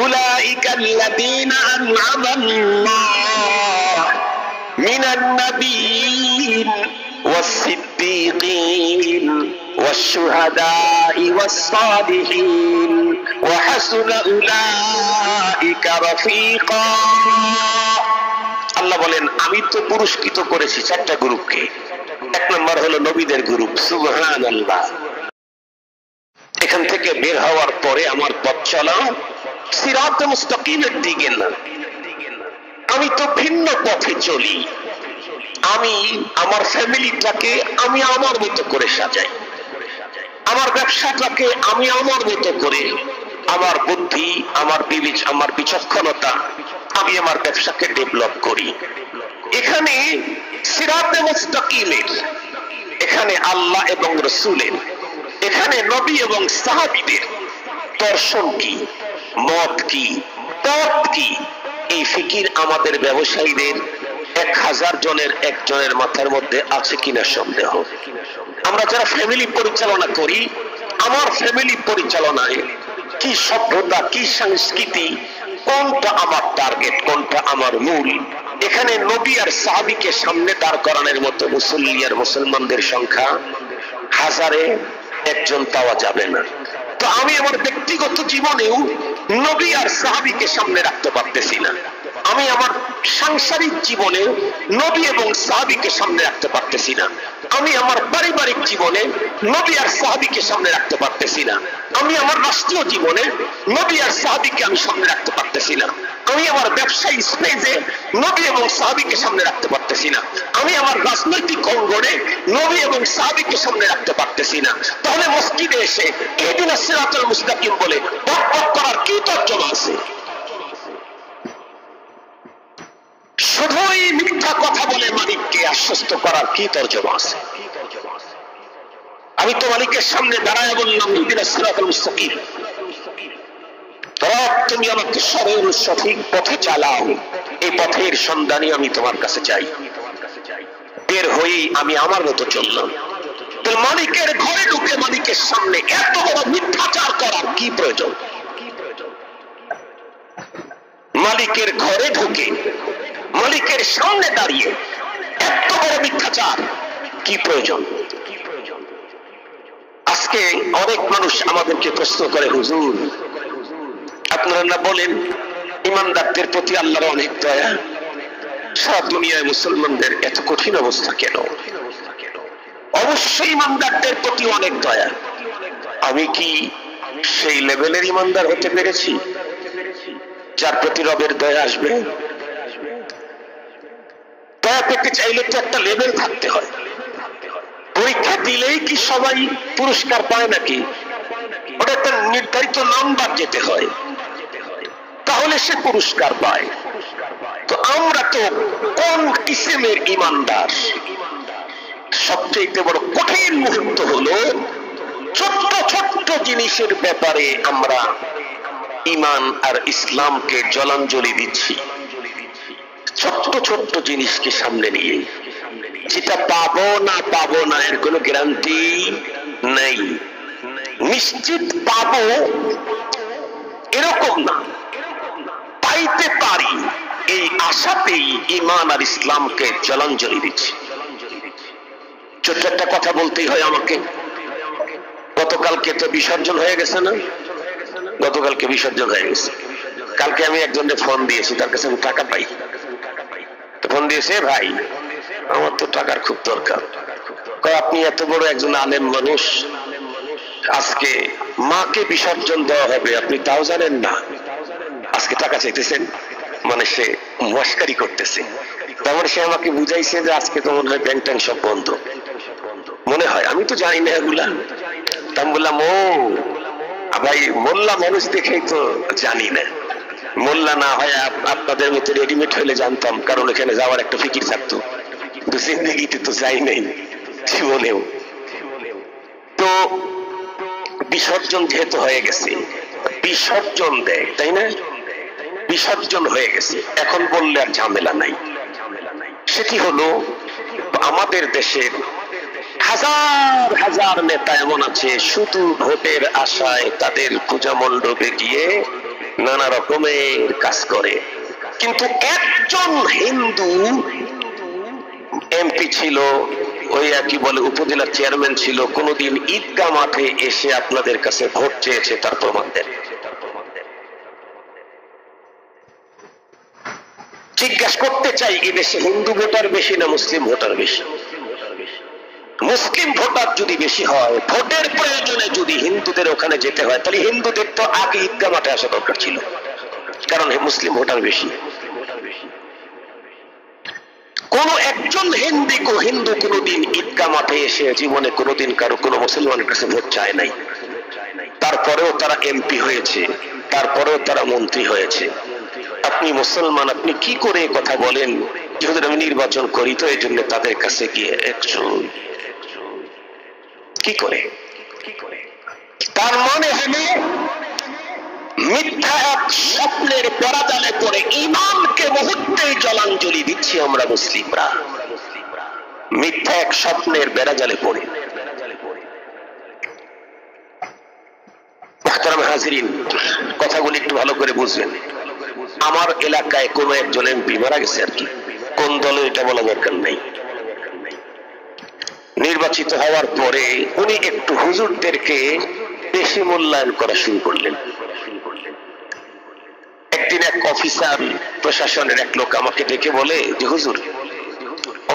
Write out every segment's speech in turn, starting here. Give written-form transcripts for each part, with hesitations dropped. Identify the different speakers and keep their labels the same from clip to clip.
Speaker 1: উলাইকাল্লাযীনা আন'আমাল্লাহু মিনান নাবিয়্যিন ওয়াস-সিদ্দীকিন ওয়াশ-শুহাদা'i ওয়াস-সালিহিন ওয়া হাসুনা উলাইকা রাফীকা। আল্লাহ বলেন আমি তো পুরস্কৃত করেছি চারটা গ্রুপকে। এক নম্বর হলো নবীদের গ্রুপ। সুবহানাল্লাহ। এখান থেকে বের হওয়ার পরে আমার পথ চলা সিরাতে মুস্তাকিমের দিকে না, আমি তো ভিন্ন পথে চলি। আমি আমার ফ্যামিলিটাকে আমি আমার মতো করে সাজাই, আমার ব্যবসাটাকে আমি আমার মতো করে, আমার বুদ্ধি, আমার বিচক্ষণতা, আমি আমার ব্যবসাকে ডেভেলপ করি। এখানে সিরাতে মুস্তাকিমের, এখানে আল্লাহ এবং রাসূলের, এখানে নবী এবং সাহাবীদের দর্শন কি, মত কি, পথ কি, এই ফিকির আমাদের ব্যবসায়ীদের 1000 জনের একজনের মাথার মধ্যে আছে কিনা সন্দেহ। আমরা যারা ফ্যামিলি পরিচালনা করি, আমার ফ্যামিলি পরিচালনায় কি সভ্যতা, কি সংস্কৃতি, কোনটা আমার টার্গেট, কোনটা আমার মূল, এখানে নবী আর সাহাবীকে সামনে দাঁড় করানোর মতো মুসল্লি আর মুসলমানদের সংখ্যা 1000-এ একজন পাওয়া যাবে না। তো আমি আমার ব্যক্তিগত জীবনেও নবী আর সাহাবীকে সামনে রাখতে পারতেছি না। আমি আমার সাংসারিক জীবনে নবী এবং সাহাবীকে সামনে রাখতে পারতেছি না। আমি আমার পারিবারিক জীবনে নবী আর সাহাবীকে সামনে রাখতে পারতেছি না। আমি আমার রাষ্ট্রীয় জীবনে নবী আর সাহাবীকে আমি সামনে রাখতে পারতেছি না। আমি আমার ব্যবসায়ী স্পেসে নবী এবং সাহাবীকে সামনে রাখতে পারতেছি না। আমি আমার রাজনৈতিক অঙ্গনে নবী এবং সাহাবীকে সামনে রাখতে পারতেছি না। তাহলে মসজিদে এসে ইহদিনাস সিরাতাল মুস্তাকিম বলে বক বক করার কি তর্জমা আছে? শুধুই মিথ্যা কথা বলে মালিককে আশ্বস্ত করার কি তর্জমা আছে? আমি তো মালিকের সামনে দাঁড়ায় বললাম ইহদিনাস সিরাতাল মুস্তাকিম, তুমি আমাকে সরল সঠিক পথে চালাও, এই পথের সন্ধানে আমি তোমার কাছে চাই। বের হয়েই আমি আমার মতো চললাম। মালিকের ঘরে ঢুকে মালিকের সামনে এত বড় মিথ্যাচার করার কি প্রয়োজন? মালিকের ঘরে ঢুকে মালিকের সামনে দাঁড়িয়ে এত বড় মিথ্যাচার কি প্রয়োজন? আজকে অনেক মানুষ আমাদেরকে প্রশ্ন করে, হুজুর আপনারা না বলেন ইমানদারদের প্রতি আল্লাহর অনেক দয়া, সারা দুনিয়ায় মুসলমানদের এত কঠিন অবস্থা কেন? অবশ্যই ইমানদারদের প্রতি অনেক দয়া। আমি কি সেই লেভেলের ইমানদার হতে পেরেছি যার প্রতি রবের দয়া আসবে? দয়া পেতে চাইলে তো একটা লেভেল থাকতে হয়। পরীক্ষা দিলেই কি সবাই পুরস্কার পায় নাকি? ওটা একটা নির্ধারিত নাম্বার যেতে হয়, তাহলে সে পুরস্কার পায়। তো আমরা তো কোন কিসেমের ইমানদার? সবচেয়ে বড় কঠিন মুহূর্ত হলো ছোট্ট ছোট্ট জিনিসের ব্যাপারে আমরা ঈমান আর ইসলামকে জলাঞ্জলি দিচ্ছি। ছোট্ট ছোট্ট জিনিসকে সামনে নিয়ে যেটা পাবো না এর কোনো গ্যারান্টি নেই। নিশ্চিত পাবো এরকম না, পাইতে পারি এই আশাতেই ঈমান আর ইসলামকে জলাঞ্জলি দিচ্ছি। ছোট্ট একটা কথা বলতেই হয় আমাকে। গতকালকে তো বিসর্জন হয়ে গেছে না? গতকালকে বিসর্জন হয়ে গেছে। কালকে আমি একজনকে ফোন দিয়েছি, তার কাছে আমি টাকা পাই। ফোন দিয়েছে, ভাই আমার তো টাকার খুব দরকার। আপনি এত বড় একজন আলেম মানুষ, আজকে মাকে বিসর্জন দেওয়া হবে, আপনি তাও জানেন না, আজকে টাকা চাইতেছেন? মানে সে মস্কারি করতেছে। তারপর সে আমাকে বুঝাইছে যে আজকে তো মনে হয় ব্যাংক ট্যাঙ্ক সব বন্ধ, মনে হয়, আমি তো জানি না এগুলা। আমি বললাম, ও ভাই মোল্লা মানুষ দেখেই তো জানি না। মোল্লা না হয় আপনাদের মতো রেডিমেড হলে জানতাম, কারণ এখানে যাওয়ার একটা ফিকির থাকতো। জিন্দেগিতে তো যাই নাই জীবনেও। তো বিসর্জন যেহেতু হয়ে গেছে, বিসর্জন দেয়, তাই না? বিসর্জন হয়ে গেছে, এখন বললে আর ঝামেলা নাই। সেটি হলো আমাদের দেশের হাজার হাজার নেতা এমন আছে শুধু ভোটের আশায় তাদের পূজা মণ্ডপে গিয়ে নানা রকমের কাজ করে। কিন্তু একজন হিন্দু এমপি ছিল, ওই কি বলে উপজেলার চেয়ারম্যান ছিল, কোনদিন ঈদগাহ মাঠে এসে আপনাদের কাছে ভোট চেয়েছে তার প্রমাণ দেন। জিজ্ঞাসা করতে চাই, এই দেশে হিন্দু ভোটার বেশি না মুসলিম ভোটার বেশি? মুসলিম ভোটার যদি বেশি হয়, ভোটের প্রয়োজনে যদি হিন্দুদের ওখানে যেতে হয়, তাহলে হিন্দুদের তো আগে ঈদগাহ মাঠে আসা দরকার ছিল, কারণ মুসলিম ভোটার বেশি। কোন একজন হিন্দু কোনদিন ঈদগাহ মাঠে এসে জীবনে কোনদিন কারো কোন মুসলমানের কাছে ভোট চায় নাই। তারপরেও তারা এমপি হয়েছে, তারপরেও তারা মন্ত্রী হয়েছে। আপনি মুসলমান, আপনি কি করে কথা বলেন যেহেতু আমি নির্বাচন করি, তো এই জন্য তাদের কাছে গিয়ে কি করে? তার মনে হলো মিথ্যা এক স্বপ্নের পরাজালে পড়ে ঈমানকে মুহূর্তেই জলাঞ্জলি দিচ্ছি আমরা মুসলিমরা, মিথ্যা এক স্বপ্নের বেড়াজালে পড়ে। মুহতারাম হাজিরিন, কথাগুলি একটু ভালো করে বুঝবেন। আমার এলাকায় কোন একজন এমপি মারা গেছে, আর কি কোন দলে এটা বলা দরকার নেই। নির্বাচিত হওয়ার পরে উনি একটু হুজুরদেরকে বেশি মূল্যায়ন করা শুরু করলেন। একদিন এক অফিসার, প্রশাসনের এক লোক আমাকে ডেকে বলে যে হুজুর,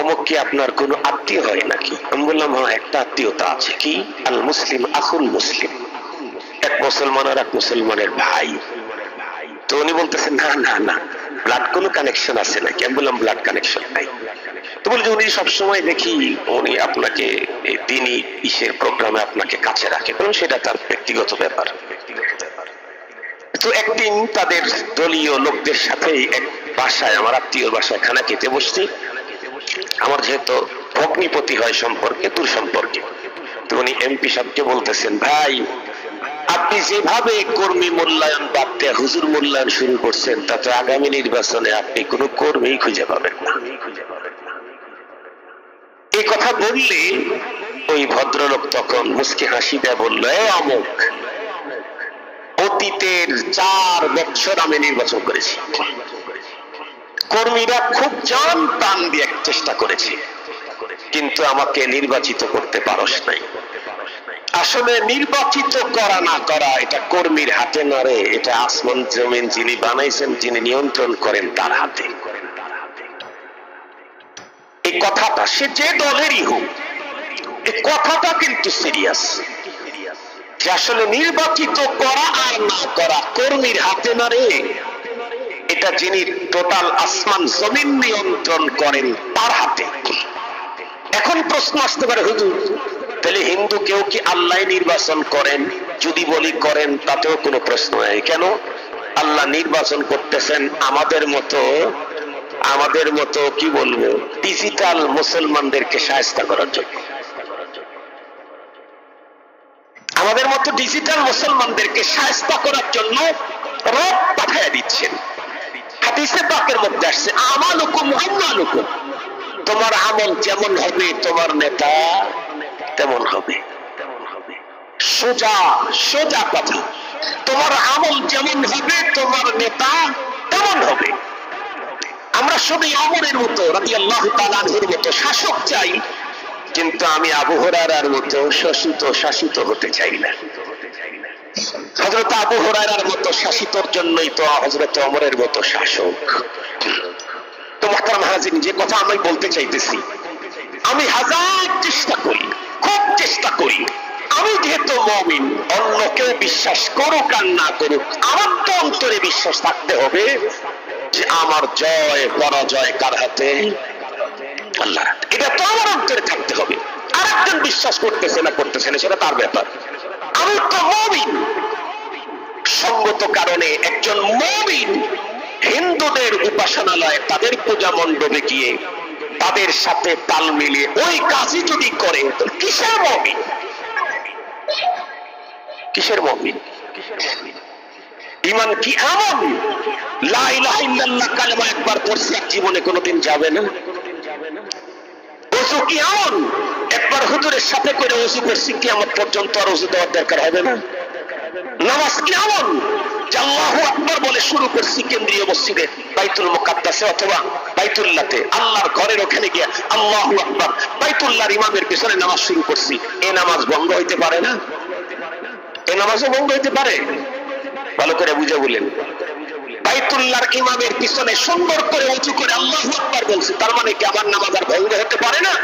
Speaker 1: অমুক কি আপনার কোন আত্মীয় হয় নাকি? আমি বললাম হ্যাঁ, একটা আত্মীয়তা আছে। কি? আল মুসলিম আখুল মুসলিম, এক মুসলমান আর এক মুসলমানের ভাই। তো উনি বলতেছেন না না না, ব্লাড কোনো কানেকশন আছে নাকি? আমি বললাম ব্লাড কানেকশন নাই। তো বলে যে উনি সবসময় দেখি উনি আপনাকে দিনই ইসের প্রোগ্রামে আপনাকে কাছে রাখে, কারণ সেটা তার ব্যক্তিগত ব্যাপার। তো একদিন তাদের দলীয় লোকদের সাথে এক বাসায়, আমার আত্মীয় বাসায় খানা খেতে বসছি। আমার যেহেতু ভগ্নিপতি হয় সম্পর্কে, দূর সম্পর্কে, তো উনি এমপি সাহেবকে বলতেছেন, ভাই আপনি যেভাবে কর্মী মূল্যায়ন বাদ দিয়ে হুজুর মূল্যায়ন শুরু করছেন, তাতে আগামী নির্বাচনে আপনি কোনো কর্মী খুঁজে পাবেন না। এই কথা বললে ওই ভদ্রলোক তখন মুচকি হাসি দেয়, বললো অমুক, অতীতের 4 বছর আমি নির্বাচন করেছি, কর্মীরা খুব জান প্রাণ দিয়ে চেষ্টা করেছে, কিন্তু আমাকে নির্বাচিত করতে পারস নাই। আসলে নির্বাচিত করা না করা এটা কর্মীর হাতে নড়ে, এটা আসমান জমিন যিনি বানাইছেন, যিনি নিয়ন্ত্রণ করেন তার হাতে। এই কথাটা সে যে দলেরই হোক, এই কথাটা কিন্তু সিরিয়াস, যে আসলে নির্বাচিত করা আর না করা কর্মীর হাতে নড়ে, এটা যিনি টোটাল আসমান জমিন নিয়ন্ত্রণ করেন তার হাতে। এখন প্রশ্ন আসতে পারে, হুজুর তাহলে হিন্দু কেউ কি আল্লাহ নির্বাচন করেন? যদি বলি করেন, তাতেও কোনো প্রশ্ন নেই। কেন? আল্লাহ নির্বাচন করতেছেন আমাদের মতো কি বলবো, ডিজিটাল মুসলমানদেরকে শায়েস্তা করার জন্য। আমাদের মতো ডিজিটাল মুসলমানদেরকে শায়েস্তা করার জন্য রব পাঠিয়ে দিচ্ছেন। হাদিসে পাকের মধ্যে আসছে, আমালুকুম আমালুকুম, তোমার আমল যেমন হবে তোমার নেতা তেমন হবে। সোজা সোজা কথা, তোমার আমল যেমন হবে তোমার নেতা তেমন হবে। আমরা সবাই ওমরের মতো রাদিয়াল্লাহু তাআলা আনহুর মতো শাসক চাই, কিন্তু আমি আবু হুরায়রার মতো শাসিত হতে চাই না। হযরত আবু হুরায়রার মতো শাসিতর জন্যই তো হযরত ওমরের মতো শাসক। তো মুহতারাম হাজিরিন, যে কথা আমি বলতে চাইতেছি, আমি হাজার চেষ্টা করি, খুব চেষ্টা করি, আমি যেহেতু মুমিন, অন্য কেউ বিশ্বাস করুক আর না করুক, আমার তো অন্তরে বিশ্বাস থাকতে হবে যে আমার জয় পরাজয় কার হাতে? আল্লাহর হাতে। এটা তো আমার অন্তরে থাকতে হবে। আর একজন বিশ্বাস করতেছে না সেটা তার ব্যাপার। আমি তো মুমিন। সঙ্গত কারণে একজন মুমিন হিন্দুদের উপাসনালয়ে, তাদের পূজা মণ্ডপে গিয়ে তাদের সাথে তাল মিলিয়ে ওই কাজই যদি করে, তো কিসের মুমিন? কিসের মুমিন? ঈমান কি এমন লা ইলাহা ইল্লাল্লাহ কালেমা একবার পড়ছে জীবনে কোনোদিন যাবে না? ওযু কি এমন একবার হুজুরের সাথে করে ওযু করছি কিয়ামত পর্যন্ত আর ওযু দেওয়ার দরকার হবে না? নামাজ কি এমন যে আল্লাহু আকবার বলে শুরু করছি কেন্দ্রীয় মসজিদে বাইতুল মুকাদ্দাসে অথবা বাইতুল্লাহতে, আল্লাহর ঘরের ওখানে গিয়ে আল্লাহু আকবার বাইতুল্লাহর ইমামের পিছনে নামাজ শুরু করছি, এই নামাজ ভঙ্গ হইতে পারে না? এই নামাজও ভঙ্গ হইতে পারে? ভালো করে বুঝে বলেন। বাইতুল্লাহর ইমামের পিছনে সুন্দর করে উঁচু করে আল্লাহু আকবার বলছি, তার মানে কি আমার নামাজ আর ভঙ্গ হতে পারে না?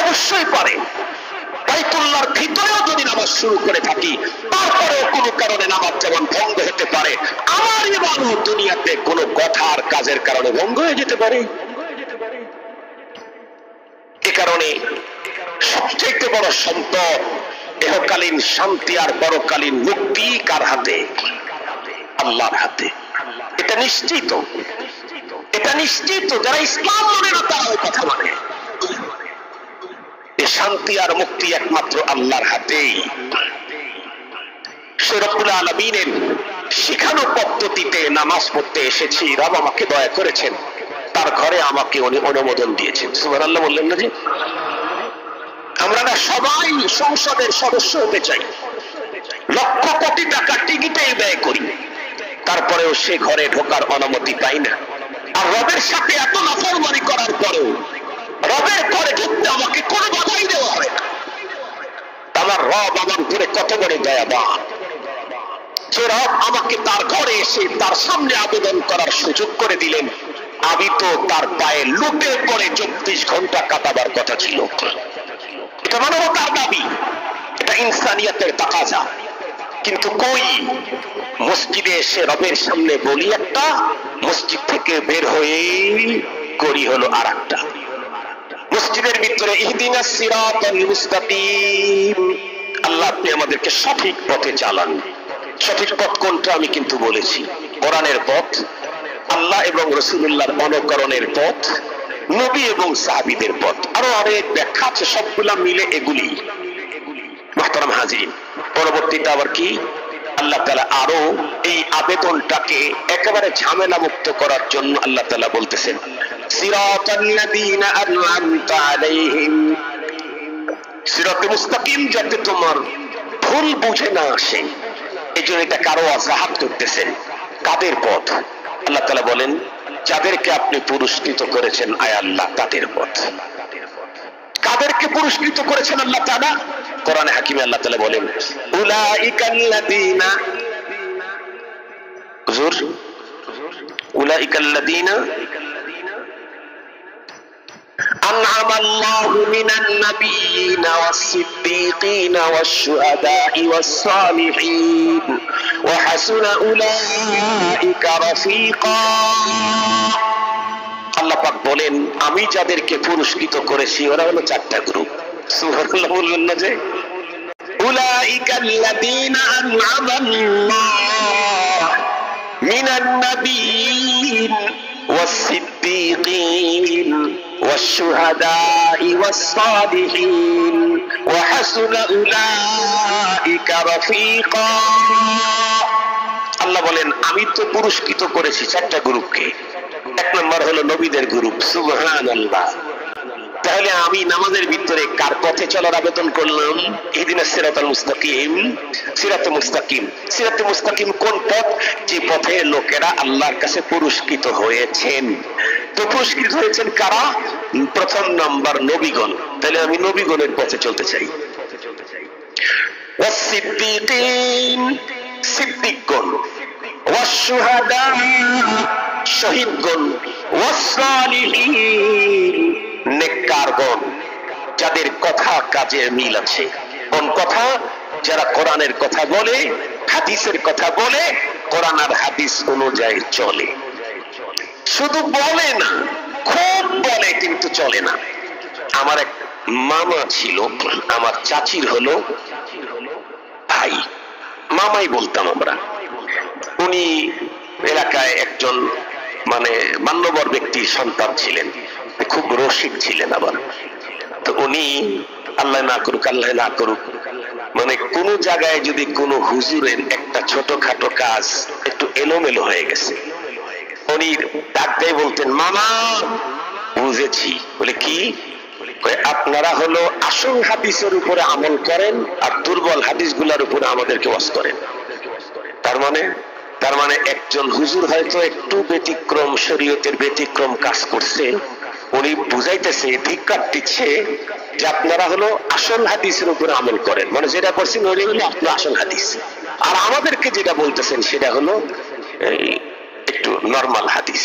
Speaker 1: অবশ্যই পারে। বাইতুল্লাহর ভিতরেও যদি নামাজ শুরু করে থাকি, তারপরেও কোনো কারণে নামাজ যেমন ভঙ্গ হতে পারে, আমার ইবাদত দুনিয়াতে কোনো কথার কাজের কারণে ভঙ্গ হয়ে যেতে পারে। এ কারণে সবচেয়ে বড় সম্পদ ইহকালীন শান্তি আর পরকালীন মুক্তি কার হাতে? আল্লাহর হাতে। এটা নিশ্চিত, এটা নিশ্চিত। যারা ইসলাম মানে না তারা ওই কথা মানে। এই শান্তি আর মুক্তি একমাত্র আল্লাহর হাতেই। সে রব্বুল আলামিনের শিখানো পদ্ধতিতে নামাজ পড়তে এসেছি, রব আমাকে দয়া করেছেন, তার ঘরে আমাকে উনি অনুমোদন দিয়েছেন। সুবহানাল্লাহ বললেন না? যে আমরা না সবাই সংসদের সদস্য হতে চাই, লক্ষ কোটি টাকা টিকিটেই ব্যয় করি, তারপরেও সে ঘরে ঢোকার অনুমতি পাই না। আর রবের সাথে এত নাফরমানি করার পরেও রবের ঘরে ঢুকতে আমাকে কোনো বাধাই দেওয়া হয় না। আমার রব আমার উপরে কত বড় দয়াবান, যে রব আমাকে তার ঘরে এসে তার সামনে আবেদন করার সুযোগ করে দিলেন। আমি তো তার পায়ে লুটে পড়ে 24 ঘন্টা কাটাবার কথা ছিল। এটা মানবতার দাবি, এটা ইনসানিয়তের তাকাজা। কিন্তু কই, মসজিদে এসে রবের সামনে বলি একটা, মসজিদ থেকে বের হয়ে করি হলো আর একটা। মসজিদের ভিতরে ইহদিনাস সিরাতাল মুস্তাকিম, আল্লাহ আপনি আমাদেরকে সঠিক পথে চালান। সঠিক পথ কোনটা আমি কিন্তু বলেছি, কোরআনের পথ, আল্লাহ এবং রাসূলুল্লাহর অনুকরণের পথ, নবী এবং সাহাবীদের পথ। আরো অনেক ব্যাখ্যা আছে, সবগুলা মিলে এগুলি। মুহতারাম হাজিরিন, পরবর্তীতে আবার কি আল্লাহ তাআলা আরো এই আবেদনটাকে একেবারে ঝামেলা মুক্ত করার জন্য আল্লাহ তাআলা বলতেছেন, সিরাতাল্লাযীনা আন'আমতা আলাইহিম, সিরাতে মুস্তাকিম যাতে তোমার ভুল বুঝে না আসে, এই জন্য এটা কারো ওয়াজাহাত করতেছেন। কাদের পথ? আল্লাহ তাআলা বলেন, যাদেরকে আপনি পুরস্কৃত করেছেন আয় আল্লাহ তাদের পথ। কাদেরকে পুরস্কৃত করেছেন আল্লাহ তাআলা? কোরআনে হাকিমে আল্লাহ তাআলা বলেন, উলাইকাল্লাযীনা, হুজুর উলাইকাল্লাযীনা আন'আমাল্লাহু মিনান নাবিয়্যিনা ওয়াস-সিদ্দীকিনা ওয়াশ-শুহাদা'i ওয়াস-সালিহিন ওয়া হাসুনা উলাইকা রাফীকা। আল্লাহ পাক বলেন, আমি যাদেরকে পুরস্কৃত করেছি ওরা হলো 4টা গ্রুপ। সুবহানাল্লাহ বলবেন না? যে উলাইকাল্লাযীনা আন'আমাল্লাহু মিনান নাবিয়্যিন ওয়াস-সিদ্দীকিন ওয়াশ-শুহাদা'i ওয়াস-সালিহিন ওয়া হাসুনা উলাইকা রাফীকা। আল্লাহ বলেন, আমি তো পুরস্কৃত করেছি 4টা গ্রুপকে। 1 নম্বর হলো নবীদের গ্রুপ। সুবহানাল্লাহ। তাহলে আমি নামাজের ভিতরে কার পথে চলার আবেদন করলাম? ইহদিনাস সিরাতাল মুস্তাকিম। সিরাতে মুস্তাকিম, সিরাতে মুস্তাকিম কোন পথ? যে পথে লোকেরা আল্লাহর কাছে পুরস্কৃত হয়েছেন। তো পুরস্কৃত হয়েছেন কারা? প্রথম নাম্বার নবীগণ। তাহলে আমি নবীগণের পথে চলতে চাই। ওয়াস-সিদ্দীকিন, সিদ্দিকগণ, ওয়াশ-শুহাদা, শহীদগণ, ওয়াস-সালিহিন, নেককারগণ, যাদের কথা কাজের মিল আছে। কোন কথা? যারা কোরআনের কথা বলে, হাদিসের কথা বলে, কোরআন আর হাদিস অনুযায়ী চলে। শুধু বলে না, খুব বলে কিন্তু চলে না। আমার এক মামা ছিল, আমার চাচির হলো ভাই, মামাই বলতাম আমরা। উনি এলাকায় একজন মানে মান্যবর ব্যক্তির সন্তান ছিলেন, খুব রসিক ছিলেন আবার। তো উনি আল্লাহ না করুক, আল্লাহ না করুক, মানে কোন জায়গায় যদি কোনো হুজুরের একটা ছোটখাটো কাজ একটু এলোমেলো হয়ে গেছে, উনি ডাক দিয়ে বলতেন, মামা বুঝেছি। বলে কি? আপনারা হলো আসল হাদিসের উপরে আমল করেন আর দুর্বল হাদিস গুলার উপরে আমাদেরকে ওয়াজ করেন। তার মানে তার মানে একজন হুজুর হয়তো একটু ব্যতিক্রম, শরীয়তের ব্যতিক্রম কাজ করছে, উনি বুঝাইতেছে, ধিক্কার দিচ্ছে যে আপনারা হলো আসল হাদিসের উপর আমল করেন, মানে যেটা করছেন ওই হলো আপনার আসল হাদিস, আর আমাদেরকে যেটা বলতেছেন সেটা হলো একটু নরমাল হাদিস।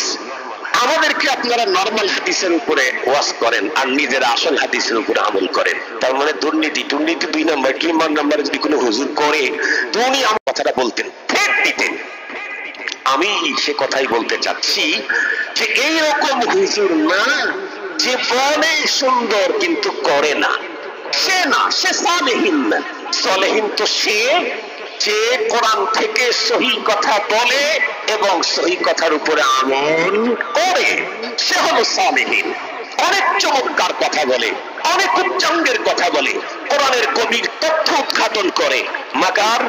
Speaker 1: আমাদেরকে আপনারা নরমাল হাদিসের উপরে ওয়াজ করেন আর নিজেরা আসল হাদিসের উপরে আমল করেন। তার মানে দুর্নীতি 2 নাম্বার 3 নাম্বারে যদি কোনো হুজুর করে তো উনি আমার কথাটা বলতেন, ঠিক দিতেন। আমি সে কথাই বলতে চাচ্ছি যে এইরকম হুজুর না যে বলে সুন্দর কিন্তু করে না, সে না, সে সালেহীন না। সালেহীন তো সে যে কোরআন থেকে সহি কথা বলে এবং সহি কথার উপরে আমল করে, সে হলো সালেহীন। অনেক চমৎকার কথা বলে, অনেক উচ্চাঙ্গের কথা বলে, কোরআনের গভীর তথ্য উদ্ঘাটন করে, মাগার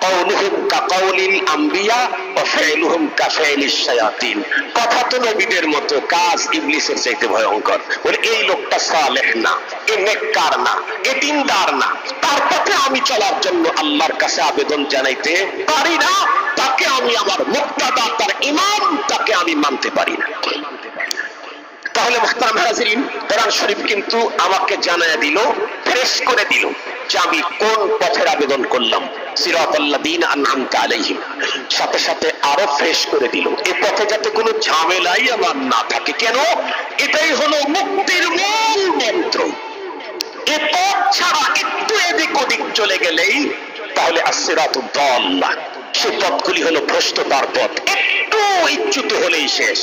Speaker 1: قولهم كقول الانبياء وفعلهم كفعل الشياطين। কথা তো নবীদের মতো, কাজ ইবলিসের চাইতে ভয়ঙ্কর। বলে এই লোকটা সালেহ না, এ নেককার না, এ দিনদার না, তার পথে আমি চলার জন্য আল্লাহর কাছে আবেদন জানাইতে পারি না, তাকে আমি আমার মুক্তাদা, তার ইমাম, তাকে আমি মানতে পারি না। তাহলে মুহতারাম হাজিরিন, কোরআন শরীফ কিন্তু আমাকে জানায় দিল, ফ্রেশ করে দিল যে আমি কোন পথের আবেদন করলাম, সিরাতাল্লাযীনা আনআমতা আলাইহিম। সাথে সাথে আরো ফ্রেশ করে দিল এই পথে যাতে কোনো ঝামেলাই আমার না থাকে। কেন? এটাই হলো মুক্তির মূল মন্ত্র। এ পথ ছাড়া একটু এদিক ওদিক চলে গেলেই তাহলে as-সিরাতুদ দাল্লাহ, সে পথগুলি হলো ভ্রষ্টতার পথ, একটু ইচ্যুত হলেই শেষ।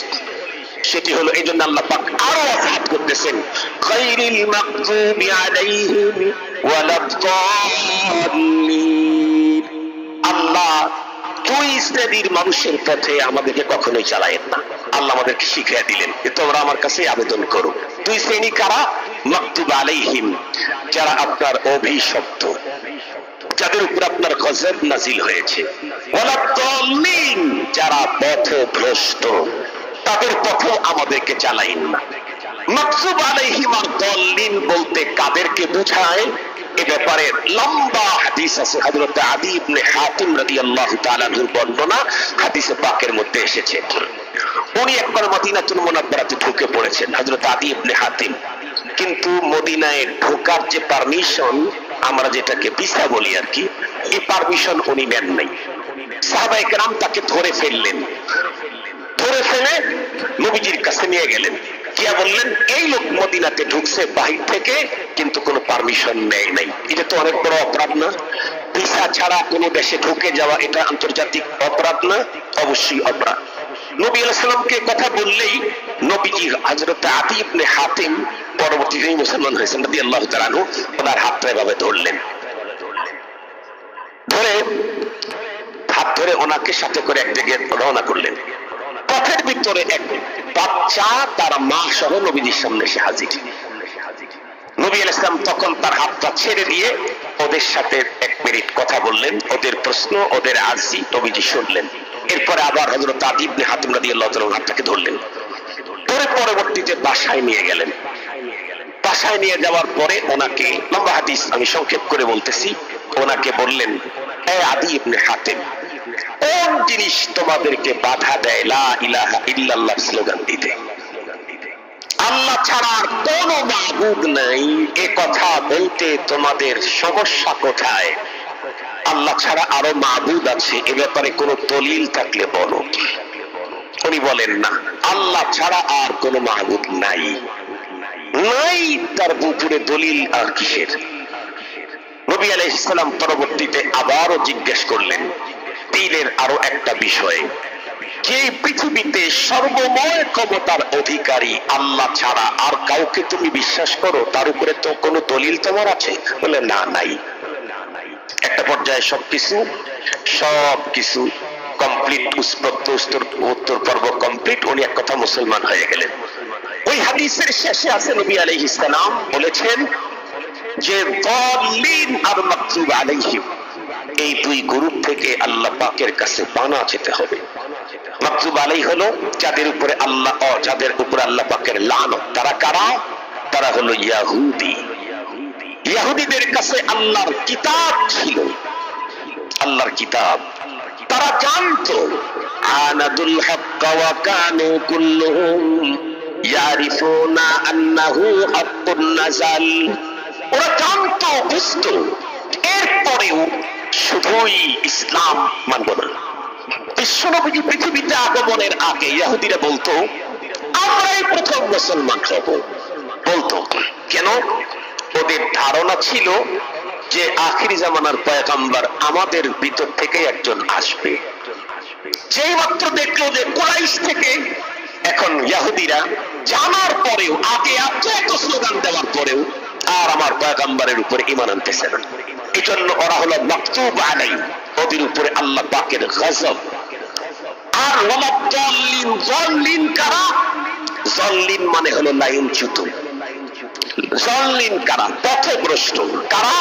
Speaker 1: সেটি হলো, এই জন্য আল্লাহ পাক আরো ওয়াজ করতেছেন, গায়রিল মাগযুবি আলাইহিম ওয়ালাদ-দাল্লিন। আল্লাহ 2 শ্রেণীর মানুষের পথে আমাদেরকে কখনোই চালায়েন না। আল্লাহ আমাদেরকে শিখিয়ে দিলেন যে তোমরা আমার কাছে আবেদন করো। 2 শ্রেণী কারা? মাগযুব আলাইহিম, যারা আপনার অভিশপ্ত, যাদের উপর আপনার গজব নাজিল হয়েছে, ওয়ালাদ-দাল্লিন, যারা পথভ্রষ্ট, তাদের পথে আমাদেরকে চালাইন না। মাগযুব আলাইহিম আর দাল্লিন বলতে কাদেরকে বোঝায়? এ ব্যাপারে লম্বা হাদিস আছে। হযরত আদী ইবনে হাতিম রাদিয়াল্লাহু তাআলা আনহুর বর্ণনা হাদিসে পাকের মধ্যে এসেছে। উনি একবার মদিনাতুল মুনাওয়ারাতে ঢুকে পড়েছেন, হযরত আদী ইবনে হাতিম, কিন্তু মদিনায় ঢোকার যে পারমিশন, আমরা যেটাকে ভিসা বলি আর কি, এই পারমিশন উনি নেন নাই। সাহাবায়ে কেরাম তাকে ধরে ফেললেন, ধরে ফেলে নবীজির কাছে নিয়ে গেলেন, গিয়া বললেন এই লোক মদিনাতে ঢুকছে বাহির থেকে কিন্তু কোনো পারমিশন নেয় নাই। এটা তো অনেক বড় অপরাধ না? ভিসা ছাড়া কোনো দেশে ঢুকে যাওয়া এটা আন্তর্জাতিক অপরাধ না? অবশ্যই অপরাধ। নবী আলাইহিস সালামকে কথা বললেই নবীজি হযরত আদী ইবনে হাতিম পরবর্তীতে মুসলমান হয়েছেন রাদিয়াল্লাহু তাআলা আনহু, ওনার হাতটা এভাবে ধরলেন, ধরে হাত ধরে ওনাকে সাথে করে এক জায়গায় রওনা করলেন। পথের ভিতরে এক বাচ্চা তার মা সহ নবীজির সামনে এসে হাজির। নবী আলাইহিস সালাম তখন তার হাতটা ছেড়ে দিয়ে ওদের সাথে 1 মিনিট কথা বললেন, ওদের প্রশ্ন, ওদের আরজি নবীজি শুনলেন। এরপরে আবার হযরত আদী ইবনে হাতিম রাদিয়াল্লাহু তাআলা হাতটাকে ধরলেন, ধরে পরবর্তীতে বাসায় নিয়ে গেলেন। বাসায় নিয়ে যাওয়ার পরে ওনাকে, লম্বা হাদিস আমি সংক্ষেপ করে বলতেছি, ওনাকে বললেন, এ আদী ইবনে হাতিম, কোন জিনিস তোমাদেরকে বাধা দেয় লা ইলাহা ইল্লাল্লাহ স্লোগান দিতে? আল্লাহ ছাড়া আর কোন মাবুদ নাই, এ কথা বলতে তোমাদের সমস্যা কোথায়? আল্লাহ ছাড়া আরো মাবুদ আছে, এ ব্যাপারে কোন দলিল থাকলে বলো। উনি বলেন না, আল্লাহ ছাড়া আর কোন মাবুদ নাই, নাই, তার উপরে দলিল আর কিসের? নবী আলাইহিস সালাম পরবর্তীতে আবারও জিজ্ঞেস করলেন দিনের আরো একটা বিষয়, যে পৃথিবীতে সর্বময় ক্ষমতার অধিকারী আল্লাহ ছাড়া আর কাউকে তুমি বিশ্বাস করো, তার উপরে তো কোনো দলিল তোমার আছে? বলে না, নাই। একটা পর্যায়ে সবকিছু কমপ্লিট, উত্তর পর্ব কমপ্লিট, উনি এক কথা মুসলমান হয়ে গেলেন। ওই হাদিসের শেষে আছে নবী আলাইহিস সালাম বলেছেন যে দাল্লিন আর মাগযুব আলাইহিম, এই 2 গ্রুপ থেকে আল্লাহ পাকের কাছে পানা যেতে হবে। মাগযুব আলাই হলো যাদের উপরে আল্লাহ পাকের লানত। তারা কারা? তারা হলো ইহুদি। ইহুদিদের কাছে আল্লাহর কিতাব ছিল, আল্লাহর কিতাব, তারা জানতো আনাদুল হক ওয়া কানু কুল্লুহুম ইয়ারিফুনা আন্নাহু হাক্কুন নাযাল। ওরা জানতো, বুঝতো, এরপরেও শুধুই ইসলাম মানব না। বিশ্বনবী পৃথিবীতে আগমনের আগে ইহুদিরা বলতো আমরাই প্রথম মুসলমান হব। বলতো কেন? ওদের ধারণা ছিল যে আখিরি জামানার পয়গম্বর আমাদের ভিতর থেকে একজন আসবে। যেই মাত্র দেখলো যে কুরাইশ থেকে এখন ইহুদিরা জানার পরেও, আগে এত স্লোগান দেওয়ার পরেও আর আমার পয়গম্বরের উপরে ঈমান আনতেছে না, এজন্য ওরা হলো মাকতুব আলাইহিম, ওদের উপরে আল্লাহ পাকের গজব। আর ওয়ালা যাল্লিন, যাল্লিন কারা? যাল্লিন মানে হলো লাইনচ্যুত। যাল্লিন কারা? পথভ্রষ্ট। কারা?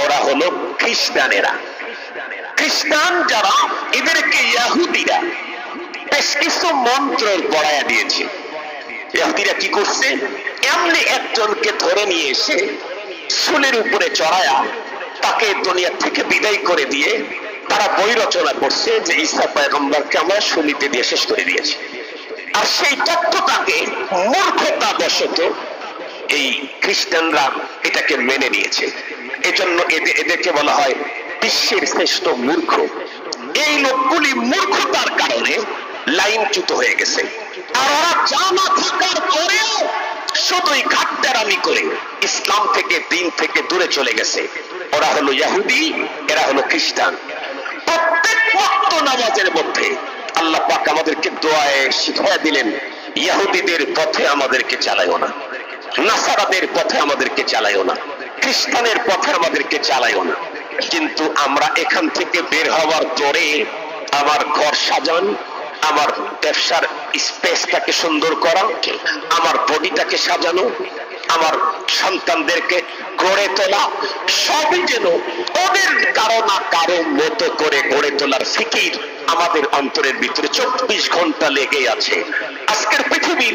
Speaker 1: ওরা হলো খ্রিস্টানেরা। খ্রিস্টান যারা, এদেরকে ইহুদিরা বেশ কিছু মন্ত্র পড়ায়া দিয়েছে। ইহুদিরা কি করছে? এমনি একজনকে ধরে নিয়ে এসে চুলের উপরে চড়ায়া তাকে দুনিয়া থেকে বিদায় করে দিয়ে তারা বই রচনা করছে যে ঈসা পয়গম্বরকে আমরা শুলিতে দিয়ে শেষ করে দিয়েছি। আর সেই তথ্যটাকে মূর্খতা বশত এই খ্রিস্টানরা এটাকে মেনে নিয়েছে। এজন্য এদেরকে বলা হয় বিশ্বের শ্রেষ্ঠ মূর্খ। এই লোকগুলি মূর্খতার কারণে লাইনচ্যুত হয়ে গেছে। আর ওরা জানা থাকার পরেও শুধুই ঘাটতারামি করে ইসলাম থেকে, দিন থেকে দূরে চলে গেছে। ওরা হলো ইহুদি, এরা হলো খ্রিস্টান। প্রত্যেক ওয়াক্ত নামাজের মধ্যে আল্লাহ পাক আমাদেরকে দোয়ায় শিখিয়ে দিলেন, ইহুদিদের পথে আমাদেরকে চালাইও না, নাসারাদের পথে আমাদেরকে চালাইও না, খ্রিস্টানের পথে আমাদেরকে চালাইও না। কিন্তু আমরা এখান থেকে বের হওয়ার পরে আমার ঘর সাজান, আমার ব্যবসার স্পেসটাকে সুন্দর করা, আমার বডিটাকে সাজানো, আমার সন্তানদেরকে গড়ে তোলা, সবই যেন ওদের কারো না কারো মতো করে গড়ে তোলার ফিকির আমাদের অন্তরের ভিতরে 24 ঘন্টা লেগে আছে। আজকের পৃথিবীর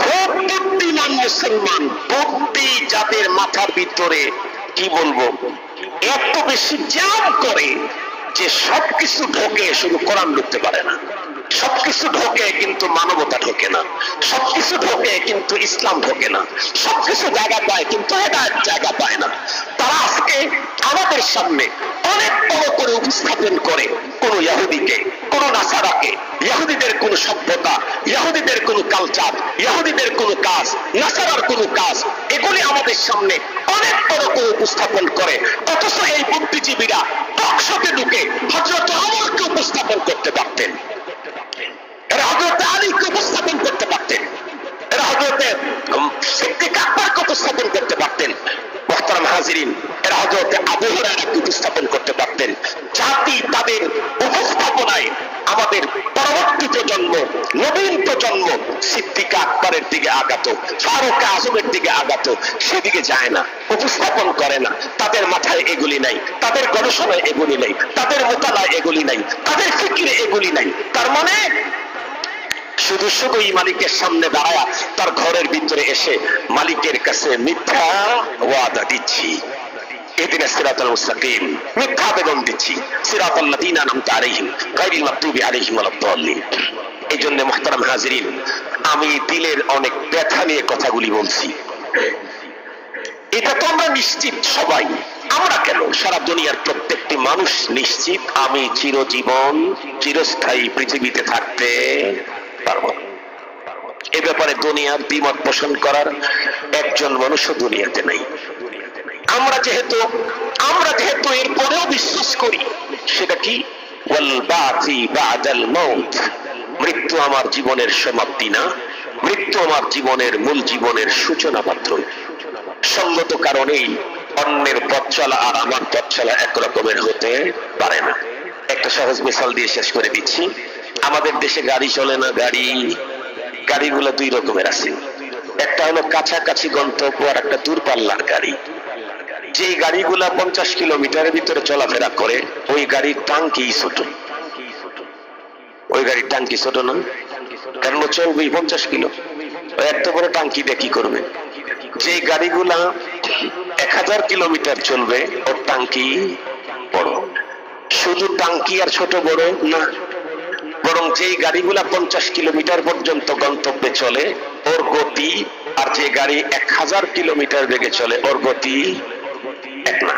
Speaker 1: খুব বুদ্ধিমান মুসলমান, বুদ্ধি যাদের মাথার ভিতরে কি বলবো এত বেশি জাম করে যে সবকিছু ঢোকে, শুধু কোরআন ঢুকতে পারে না। সবকিছু ঢোকে কিন্তু মানবতা ঢোকে না। সবকিছু ঢোকে কিন্তু ইসলাম ঢোকে না। সবকিছু জায়গা পায় কিন্তু হেদায়েত জায়গা পায় না। তারা আজকে আমাদের সামনে অনেক বড় করে উপস্থাপন করে কোন ইহুদিকে, কোন নাসারাকে, ইহুদিদের কোন সভ্যতা, ইহুদিদের কোন কালচার, ইহুদিদের কোন কাজ, নাসারার কোন কাজ, এগুলি আমাদের সামনে অনেক বড় করে উপস্থাপন করে। অথচ এই বুদ্ধিজীবীরা টকশোতে ঢুকে হযরত ওমরকে উপস্থাপন করতে পারতেন, এরা হযরত আলীকে উপস্থাপন করতে পারতেন, এরা হযরত সিদ্দিক আকবরকে উপস্থাপন করতে পারতেন। মুহতারাম হাজিরিন, এরা হযরত আবু হুরায়রাকে উপস্থাপন করতে পারতেন। জাতি তাদের উপস্থাপনায় আমাদের পরবর্তী প্রজন্ম, নবীন প্রজন্ম সিদ্দিক আকবরের দিকে আগাত, ফারুক আজমের দিকে আগাত, সেদিকে যায় না, উপস্থাপন করে না। তাদের মাথায় এগুলি নাই, তাদের গবেষণায় এগুলি নাই, তাদের মোতালায় এগুলি নাই, তাদের ফিকিরে এগুলি নাই। তার মানে শুধু শুধুই মালিকের সামনে দাঁড়ায়া তার ঘরের ভিতরে এসে মালিকের কাছে মিথ্যা ওয়াদা দিচ্ছি, ইহদিনাস সিরাতাল মুস্তাকিম, মিথ্যা আবেদন দিচ্ছি, সিরাতাল লাযিনা আনআমতা আলাইহিম গায়রিল মাগদুবি আলাইহিম ওয়ালাদ-দাল্লিন। এইজন্য মুহতারাম হাজিরিন, আমি দিলের অনেক ব্যথা নিয়ে কথাগুলি বলছি। এটা তো আমরা নিশ্চিত সবাই, আমরা কেন, সারা দুনিয়ার প্রত্যেকটি মানুষ নিশ্চিত আমি চিরজীবন চিরস্থায়ী পৃথিবীতে থাকতে পারবো। এ ব্যাপারে দুনিয়ার দ্বিমত পোষণ করার একজন মানুষও দুনিয়াতে নাই। আমরা যেহেতু এর পরেও বিশ্বাস করি, সেটা কি? ওয়াল বাতি বাদাল মাউত, মৃত্যু আমার জীবনের সমাপ্তি না, মৃত্যু আমার জীবনের মূল জীবনের সূচনা মাত্র। সঙ্গত কারণেই অন্যের পথ চলা আর আমার পথ চলা একরকমের হতে পারে না। একটা সহজ মিসাল দিয়ে শেষ করে দিচ্ছি। আমাদের দেশে গাড়ি চলে না, গাড়িগুলো দুই রকমের আছে। একটা হলো কাছাকাছি গন্তব্য, আর একটা দূরপাল্লার গাড়ি। যে গাড়িগুলা 50 কিলোমিটারের ভিতরে চলাফেরা করে, ওই গাড়ির টাঙ্কি ছোট। ওই গাড়ির টাঙ্কি ছোট না, কারণ ও চলবে 50 কিলো। এত বড় টাঙ্কি দিয়ে কি করবে? যে গাড়িগুলা 1000 কিলোমিটার চলবে, ওর টাঙ্কি বড়। শুধু টাঙ্কি আর ছোট বড় না, বরং যেই গাড়িগুলা 50 কিলোমিটার পর্যন্ত গন্তব্যে চলে ওর গতি, আর যে গাড়ি 1000 কিলোমিটার বেগে চলে ওর গতি এক না।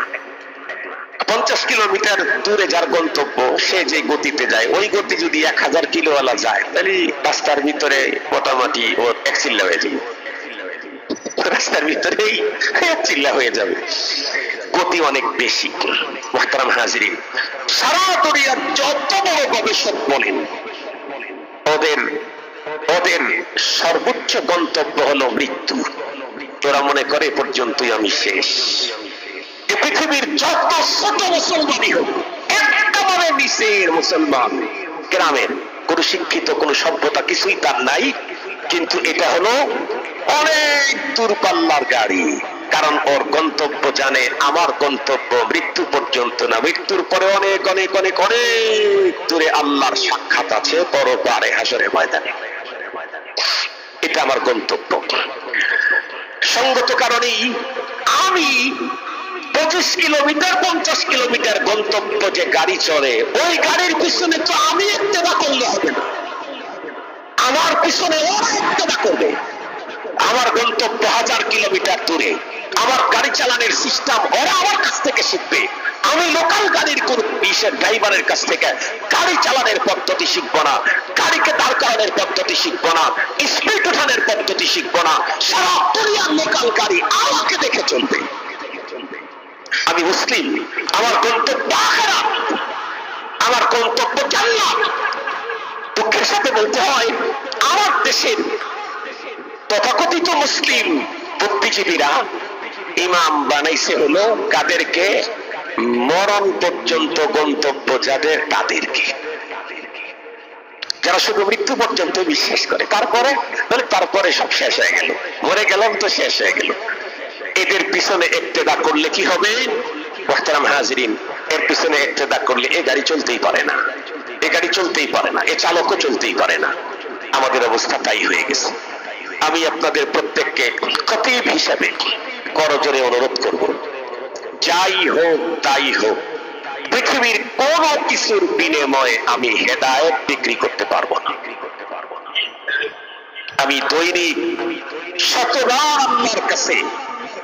Speaker 1: 50 কিলোমিটার দূরে যার গন্তব্য সে যে গতিতে যায় ওই গতি যদি 1000 কিলোওয়ালা যায় তাহলে রাস্তার ভিতরে মোটামুটি ওর এক চিল্লা হয়ে যাবে, রাস্তার ভিতরেই এক চিল্লা হয়ে যাবে, গতি অনেক বেশি। মুহতারাম হাজিরিন, সারা দুনিয়ার যত বড় গবেষক বলেন ওদের ওদের সর্বোচ্চ গন্তব্য হলো মৃত্যু। ওরা মনে করে এ পর্যন্তই আমি শেষ। এ পৃথিবীর যত ছোট মুসলমানই হোক, একেবারে নিচের মুসলমান, গ্রামের, কোন শিক্ষিত কোন সভ্যতা কিছুই তার নাই, কিন্তু এটা হলো অনেক দূরপাল্লার গাড়ি। কারণ ওর গন্তব্য জানে আমার গন্তব্য মৃত্যু পর্যন্ত না, মৃত্যুর পরে অনেক অনেক অনেক অনেক দূরে আল্লাহর সাক্ষাৎ আছে পরপারে হাসরের ময়দানে। এটা আমার গন্তব্য। সঙ্গত কারণেই আমি 25 কিলোমিটার 50 কিলোমিটার গন্তব্য যে গাড়ি চলে ওই গাড়ির পিছনে তো আমি ইত্তেবা করলে হবে না, আমার পিছনে ওরা ইত্তেবা করবে। আমার গন্তব্য 1000 কিলোমিটার দূরে, আমার গাড়ি চালানোর সিস্টেম ওরা আমার কাছ থেকে শিখবে। আমি লোকাল গাড়ির কোন বিশেষ ড্রাইভারের কাছ থেকে গাড়ি চালানোর পদ্ধতি শিখবো না, গাড়িকে দাঁড় করানোর পদ্ধতি শিখবো না, স্পিড উঠানোর পদ্ধতি শিখবো না। সারা দুনিয়ার লোকাল গাড়ি আমাকে দেখে চলবে। আমি মুসলিম, আমার গন্তব্য আখিরাত, আমার গন্তব্য জান্নাত। দুঃখের সাথে বলতে হয় আমার দেশের তথাকথিত মুসলিম বুদ্ধিজীবীরা ইমাম বানাইছে হলো কাদেরকে, মরণ পর্যন্ত গন্তব্য যাদের তাদেরকে, যারা শুধু মৃত্যু পর্যন্ত বিশ্বাস করে। তারপরে সব শেষ হয়ে গেল, মরে গেলাম তো শেষ হয়ে গেল। এদের পিছনে ইক্তেদা করলে কি হবে মুহতারাম হাজিরিন? এর পিছনে ইক্তেদা করলে এ গাড়ি চলতেই পারে না, এ গাড়ি চলতেই পারে না, এ চালকও চলতেই পারে না। আমাদের অবস্থা তাই হয়ে গেছে। আমি আপনাদের প্রত্যেককে খতিব হিসাবে করজোরে অনুরোধ করব, যাই হোক তাই হোক, পৃথিবীর কোন কিছুর বিনিময়ে আমি হেদায়েত বিক্রি করতে পারবো না। আমি দৈনিক শতবার আল্লাহর কাছে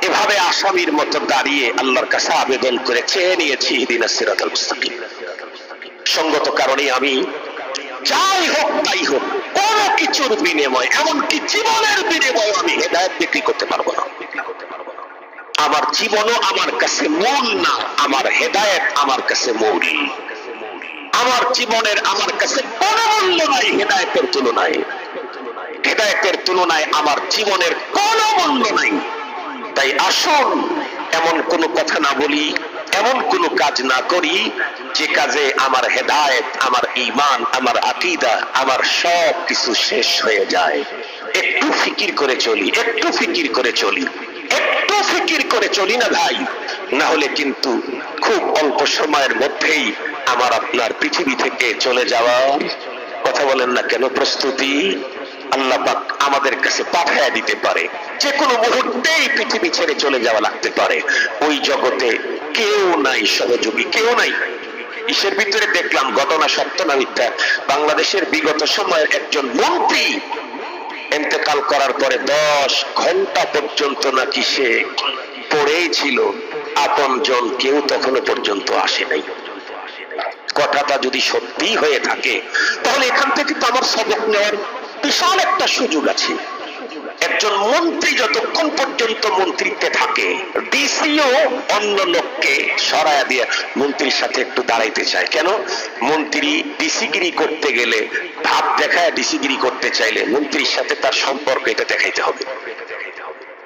Speaker 1: এভাবে আসামির মতো দাঁড়িয়ে আল্লাহর কাছে আবেদন করে চেয়ে নিয়েছি ইহদিনাস সিরাতাল মুস্তাকিম। সঙ্গত কারণে আমি যাই হোক তাই হোক কোন কিছুর বিনিময়, এমনকি জীবনের বিনিময়ে আমি হেদায়েত বিক্রি করতে পারবো না। আমার জীবনও আমার কাছে মূল না, আমার হেদায়েত আমার কাছে মূল। আমার জীবনের আমার কাছে কোনো মূল্য নাই হেদায়েতের তুলনায়, হেদায়েতের তুলনায় আমার জীবনের কোনো মূল্য নাই। তাই আসুন এমন কোনো কথা না বলি, এমন কোনো কাজ না করি যে কাজে আমার হেদায়েত, আমার ঈমান, আমার আকীদা, আমার সব কিছু শেষ হয়ে যায়। একটু ফিকির করে চলি, একটু ফিকির করে চলি, একটু ফিকির করে চলি না ভাই, না হলে কিন্তু খুব অল্প সময়ের মধ্যেই আমার আপনার পৃথিবী থেকে চলে যাওয়ার কথা বলেন না কেন প্রস্তুতি আল্লাহ পাক আমাদের কাছে পাঠায় দিতে পারে। যে কোনো মুহূর্তেই পৃথিবী ছেড়ে চলে যাওয়া লাগতে পারে। ওই জগতে কেউ নাই সহযোগী, কেউ নাই। ইসের ভিতরে দেখলাম ঘটনা সত্য না মিথ্যা, বাংলাদেশের বিগত সময়ের একজন মন্ত্রী ইন্তেকাল করার পরে 10 ঘন্টা পর্যন্ত নাকি সে পড়েই ছিল, আপনজন কেউ তখনো পর্যন্ত আসে নাই। কথাটা যদি সত্যি হয়ে থাকে তাহলে এখান থেকে তো আমার সবক নেওয়ার বিশাল একটা সুযোগ আছে। একজন মন্ত্রী যতক্ষণ পর্যন্ত মন্ত্রিত্বে থাকে, ডিসিও অন্য লোককে সরায়া দিয়ে মন্ত্রীর সাথে একটু দাঁড়াইতে চায়। কেন? মন্ত্রী ডিসিগিরি করতে গেলে, ভাব দেখায় ডিসিগিরি করতে চাইলে মন্ত্রীর সাথে তার সম্পর্ক এটা দেখাইতে হবে,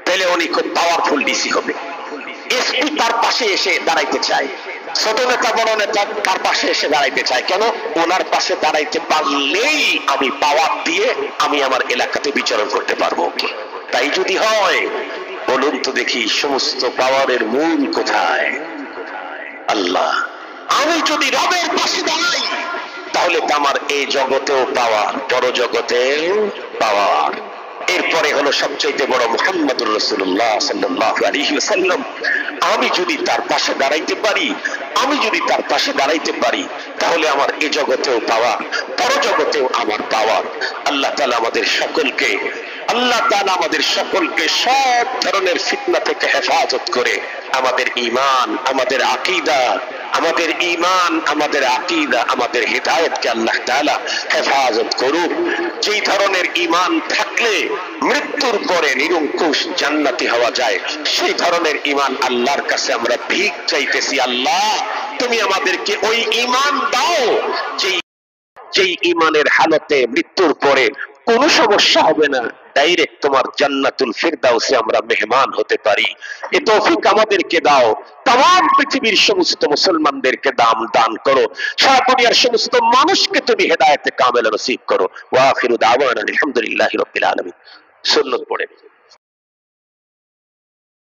Speaker 1: তাহলে উনি খুব পাওয়ারফুল ডিসি হবে। এসপি তার পাশে এসে দাঁড়াইতে চায়, ছোট নেতা বড় নেতা তার পাশে এসে দাঁড়াইতে চায়। কেন? ওনার পাশে দাঁড়াইতে পারলেই আমি পাওয়ার দিয়ে আমি আমার এলাকাতে বিচরণ করতে পারবো। তাই যদি হয় বলুন তো দেখি, সমস্ত পাওয়ারের মূল কোথায়? আল্লাহ। আমি যদি রবের পাশে দাঁড়াই তাহলে তো আমার এই জগতেও পাওয়ার, বড় জগতেও পাওয়ার। এরপরে হলো সবচেয়ে বড় মুহাম্মদুর রাসূলুল্লাহ সাল্লাল্লাহু আলাইহি ওয়াসাল্লাম। আমি যদি তার পাশে দাঁড়াইতে পারি, আমি যদি তার পাশে দাঁড়াইতে পারি, তাহলে আমার এ জগতেও পাওয়ার, পরজগতেও আমার পাওয়ার। আল্লাহ তাআলা আমাদের সকলকে, আল্লাহ তাআলা আমাদের সকলকে সব ধরনের ফিতনা থেকে হেফাজত করে আমাদের ঈমান, আমাদের আকীদা, আমাদের ঈমান, আমাদের আকীদা, আমাদের হিদায়াতকে আল্লাহ তাআলা হেফাজত করুক। যেই ধরনের ঈমান থাকলে মৃত্যুর পরে নিরঙ্কুশ জান্নাতি হওয়া যায়, সেই ধরনের ঈমান আল্লাহর কাছে আমরা ভিক চাইতেছি। আল্লাহ, তুমি আমাদেরকে ওই ঈমান দাও যেই ঈমানের হালতে মৃত্যুর পরে কোনো সমস্যা হবে না, ডাইরেক্ট তোমার জান্নাতুল ফিরদাউসে আমরা মেহমান হতে পারি। এই তৌফিক আমাদেরকে দাও। तमाम পৃথিবীর সমস্ত মুসলমানদেরকে দান করো। সারা দুনিয়ার সমস্ত মানুষকে তুমি হেদায়েতে কামেলা নসিব করো। ওয়া আখিরু দাওয়ানা আলহামদুলিল্লাহি রাব্বিল আলামিন। সুন্নাত পড়ে।